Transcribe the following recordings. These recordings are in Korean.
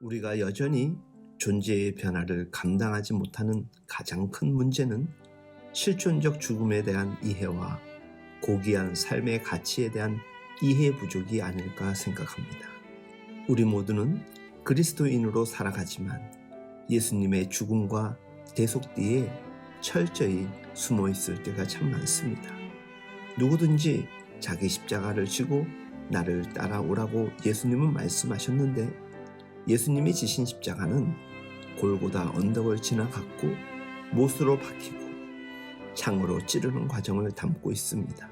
우리가 여전히 존재의 변화를 감당하지 못하는 가장 큰 문제는 실존적 죽음에 대한 이해와 고귀한 삶의 가치에 대한 이해 부족이 아닐까 생각합니다. 우리 모두는 그리스도인으로 살아가지만 예수님의 죽음과 대속 뒤에 철저히 숨어 있을 때가 참 많습니다. 누구든지 자기 십자가를 지고 나를 따라오라고 예수님은 말씀하셨는데, 예수님이 지신 십자가는 골고다 언덕을 지나갔고 못으로 박히고 창으로 찌르는 과정을 담고 있습니다.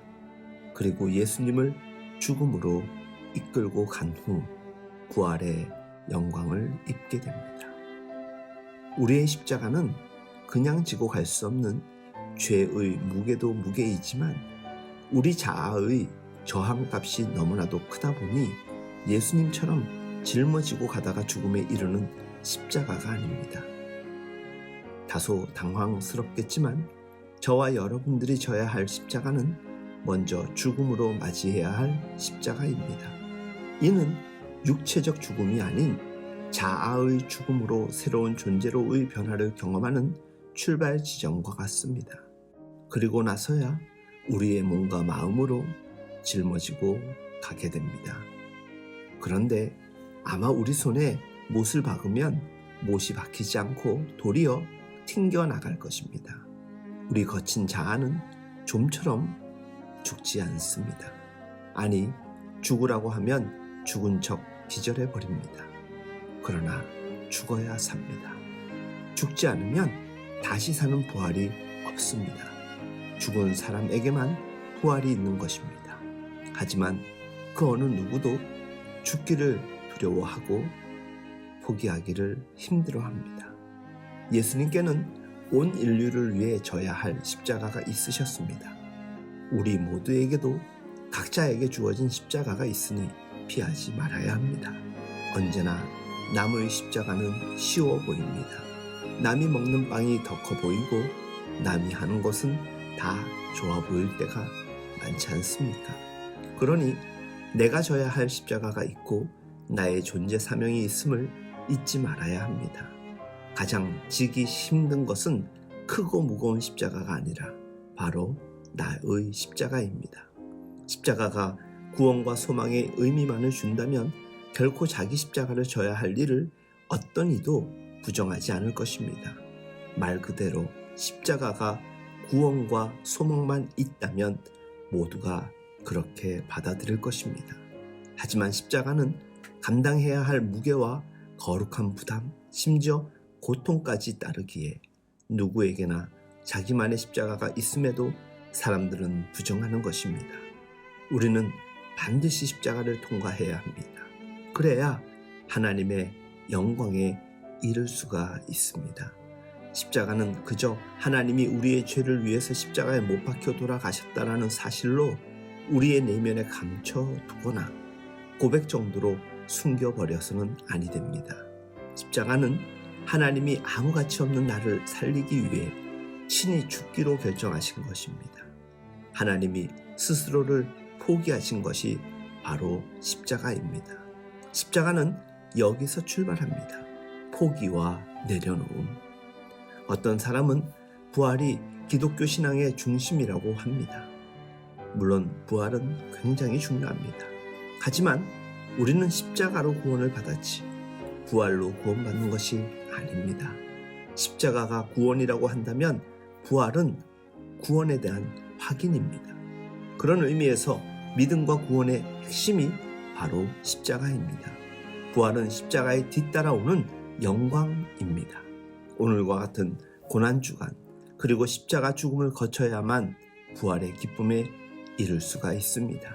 그리고 예수님을 죽음으로 이끌고 간 후 부활의 영광을 입게 됩니다. 우리의 십자가는 그냥 지고 갈 수 없는 죄의 무게도 무게이지만 우리 자아의 저항값이 너무나도 크다 보니 예수님처럼 짊어지고 가다가 죽음에 이르는 십자가가 아닙니다. 다소 당황스럽겠지만 저와 여러분들이 져야 할 십자가는 먼저 죽음으로 맞이해야 할 십자가입니다. 이는 육체적 죽음이 아닌 자아의 죽음으로 새로운 존재로의 변화를 경험하는 출발 지점과 같습니다. 그리고 나서야 우리의 몸과 마음으로 짊어지고 가게 됩니다. 그런데 아마 우리 손에 못을 박으면 못이 박히지 않고 도리어 튕겨 나갈 것입니다. 우리 거친 자아는 좀처럼 죽지 않습니다. 아니, 죽으라고 하면 죽은 척 기절해 버립니다. 그러나 죽어야 삽니다. 죽지 않으면 다시 사는 부활이 없습니다. 죽은 사람에게만 부활이 있는 것입니다. 하지만 그 어느 누구도 죽기를 두려워하고 포기하기를 힘들어합니다. 예수님께는 온 인류를 위해 져야 할 십자가가 있으셨습니다. 우리 모두에게도 각자에게 주어진 십자가가 있으니 피하지 말아야 합니다. 언제나 남의 십자가는 쉬워 보입니다. 남이 먹는 빵이 더 커 보이고 남이 하는 것은 다 좋아 보일 때가 많지 않습니까? 그러니 내가 져야 할 십자가가 있고 나의 존재 사명이 있음을 잊지 말아야 합니다. 가장 지기 힘든 것은 크고 무거운 십자가가 아니라 바로 나의 십자가입니다. 십자가가 구원과 소망의 의미만을 준다면 결코 자기 십자가를 져야 할 일을 어떤 이도 부정하지 않을 것입니다. 말 그대로 십자가가 구원과 소망만 있다면 모두가 그렇게 받아들일 것입니다. 하지만 십자가는 감당해야 할 무게와 거룩한 부담, 심지어 고통까지 따르기에 누구에게나 자기만의 십자가가 있음에도 사람들은 부정하는 것입니다. 우리는 반드시 십자가를 통과해야 합니다. 그래야 하나님의 영광에 이를 수가 있습니다. 십자가는 그저 하나님이 우리의 죄를 위해서 십자가에 못 박혀 돌아가셨다라는 사실로 우리의 내면에 감춰두거나 고백 정도로 숨겨버려서는 아니 됩니다. 십자가는 하나님이 아무 가치 없는 나를 살리기 위해 친히 죽기로 결정하신 것입니다. 하나님이 스스로를 포기하신 것이 바로 십자가입니다. 십자가는 여기서 출발합니다. 포기와 내려놓음. 어떤 사람은 부활이 기독교 신앙의 중심이라고 합니다. 물론 부활은 굉장히 중요합니다. 하지만 우리는 십자가로 구원을 받았지 부활로 구원받는 것이 아닙니다. 십자가가 구원이라고 한다면 부활은 구원에 대한 확인입니다. 그런 의미에서 믿음과 구원의 핵심이 바로 십자가입니다. 부활은 십자가에 뒤따라오는 영광입니다. 오늘과 같은 고난주간 그리고 십자가 죽음을 거쳐야만 부활의 기쁨에 이를 수가 있습니다.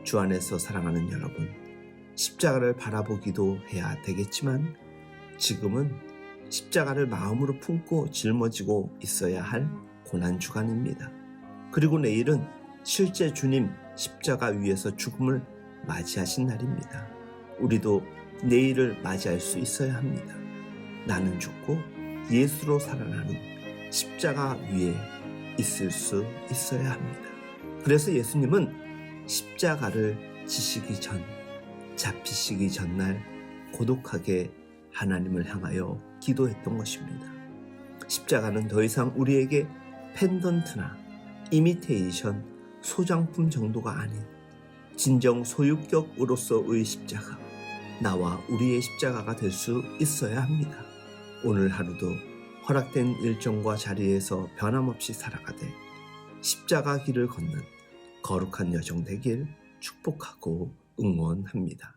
주 안에서 사랑하는 여러분, 십자가를 바라보기도 해야 되겠지만 지금은 십자가를 마음으로 품고 짊어지고 있어야 할 고난주간입니다. 그리고 내일은 실제 주님 십자가 위에서 죽음을 맞이하신 날입니다. 우리도 내일을 맞이할 수 있어야 합니다. 나는 죽고 예수로 살아나는 십자가 위에 있을 수 있어야 합니다. 그래서 예수님은 십자가를 지시기 전, 잡히시기 전날 고독하게 하나님을 향하여 기도했던 것입니다. 십자가는 더 이상 우리에게 펜던트나 이미테이션, 소장품 정도가 아닌 진정 소유격으로서의 십자가, 나와 우리의 십자가가 될 수 있어야 합니다. 오늘 하루도 허락된 일정과 자리에서 변함없이 살아가되 십자가 길을 걷는 거룩한 여정 되길 축복하고 응원합니다.